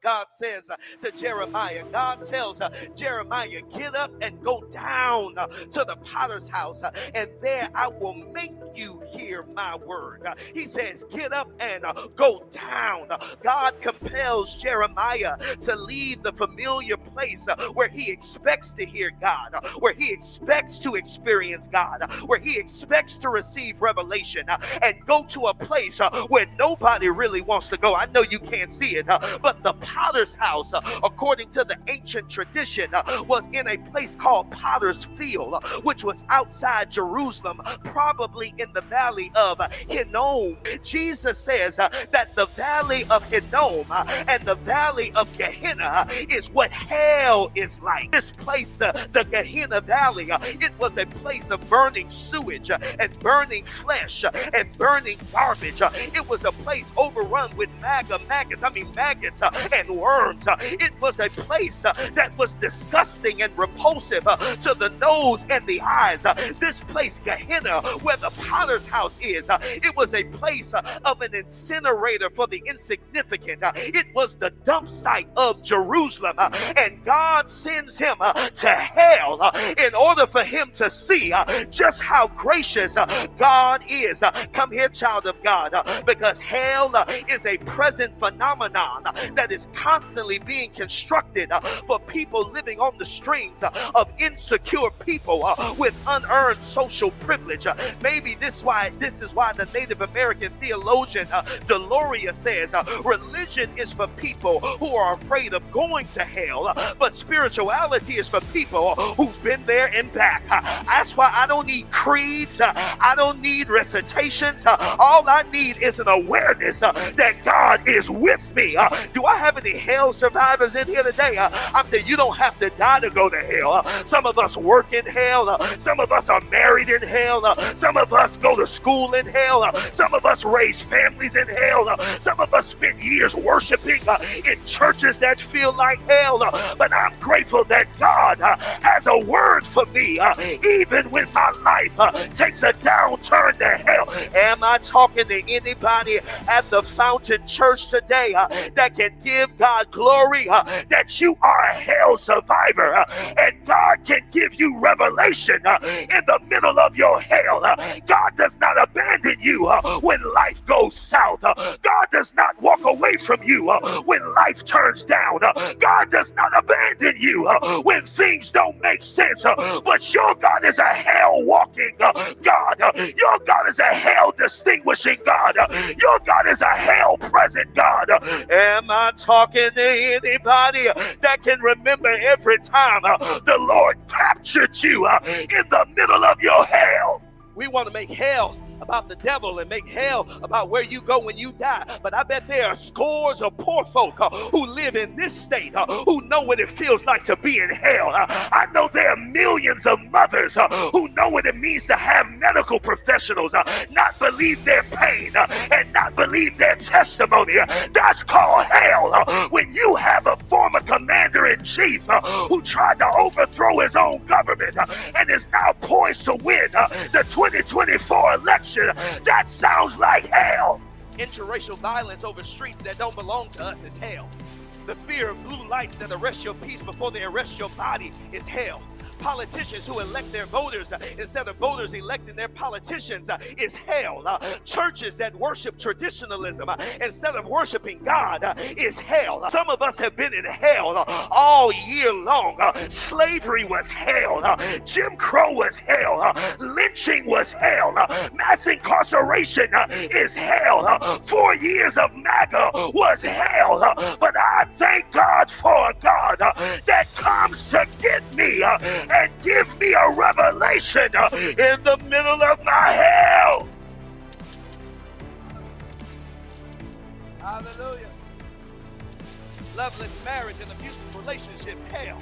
God says to Jeremiah. God tells Jeremiah, get up and go down to the potter's house, and there I will make you hear my word. He says, get up and go down. God compels Jeremiah to leave the familiar place where he expects to hear God, where he expects to experience God, where he expects to receive revelation, and go to a place where nobody really wants to go. I know you can't see it, but the potter's house, according to the ancient tradition, was in a place called Potter's Field, which was outside Jerusalem, probably in the valley of Hinnom. Jesus says that the valley of Hinnom and the valley of Gehenna is what hell is like. This place, the Gehenna Valley, it was a place of burning sewage and burning flesh and burning garbage. It was a place overrun with maggots and worms. It was a place that was disgusting and repulsive to the nose and the eyes. This place, Gehenna, where the potter's house is, it was a place of an incinerator for the insignificant. It was the dump site of Jerusalem, and God sends him to hell in order for him to see just how gracious God is. Come here, child of God, because hell is a present phenomenon that is constantly being constructed for people living on the strings of insecure people with unearned social privilege. Maybe this is why the Native American theologian Deloria says religion is for people who are afraid of going to hell, but spirituality is for people who've been there and back. That's why I don't need creeds. I don't need recitations. All I need is an awareness that God is with me. Do I have any hell survivors in here today? I'm saying you don't have to die to go to hell. Some of us work in hell. Some of us are married in hell. Some of us go to school in hell. Some of us raise families in hell. Some of us spend years worshiping in churches that feel like hell. But I'm grateful that God has a word for me, even when my life takes a downturn to hell. Am I talking to anybody at the Fountain Church today that can give God glory that you are a hell survivor, and God can give you revelation in the middle of your hell? God does not abandon you when life goes south. God does not walk away from you when life turns down. God does not abandon you when things don't make sense. But your God is a hell walking God. Your God is a hell distinguishing God. Your God is a hell present God. Am I talking to anybody that can remember every time the Lord captured you in the middle of your hell? We want to make hell about the devil and make hell about where you go when you die. But I bet there are scores of poor folk who live in this state who know what it feels like to be in hell. I know there are millions of mothers who know what it means to have medical professionals not believe their pain and not believe their testimony. That's called hell. When you have a former commander-in-chief who tried to overthrow his own government and is now poised to win the 2024 election, that sounds like hell. Interracial violence over streets that don't belong to us is hell. The fear of blue lights that arrest your peace before they arrest your body is hell. Politicians who elect their voters instead of voters electing their politicians is hell. Churches that worship traditionalism instead of worshiping God is hell. Some of us have been in hell all year long. Slavery was hell. Jim Crow was hell. Lynching was hell. Mass incarceration is hell. 4 years of MAGA was hell. But I thank God for a God that comes to get me and give me a revelation in the middle of my hell. Hallelujah. Loveless marriage and abusive relationships, hell.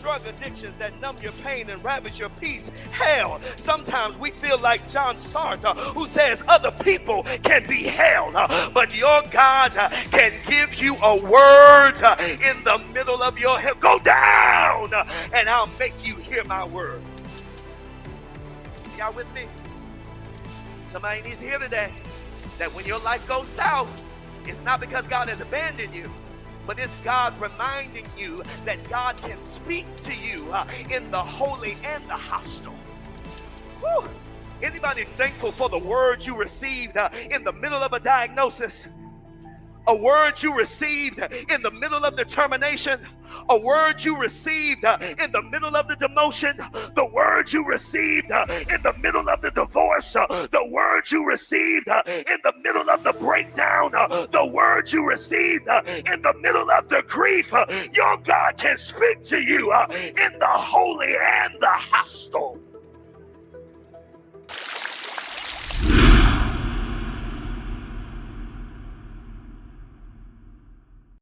Drug addictions that numb your pain and ravage your peace, hell. Sometimes we feel like John Sartre, who says other people can be hell, but your God can give you a word in the middle of your hell. Go down and I'll make you hear my word. Y'all with me? Somebody needs to hear today that when your life goes south, it's not because God has abandoned you. but it's God reminding you that God can speak to you in the holy and the hostile. Woo. Anybody thankful for the word you received in the middle of a diagnosis? A word you received in the middle of the termination, a word you received in the middle of the demotion, the word you received in the middle of the divorce, the word you received in the middle of the breakdown, the word you received in the middle of the grief. Your God can speak to you in the holy and the hostile.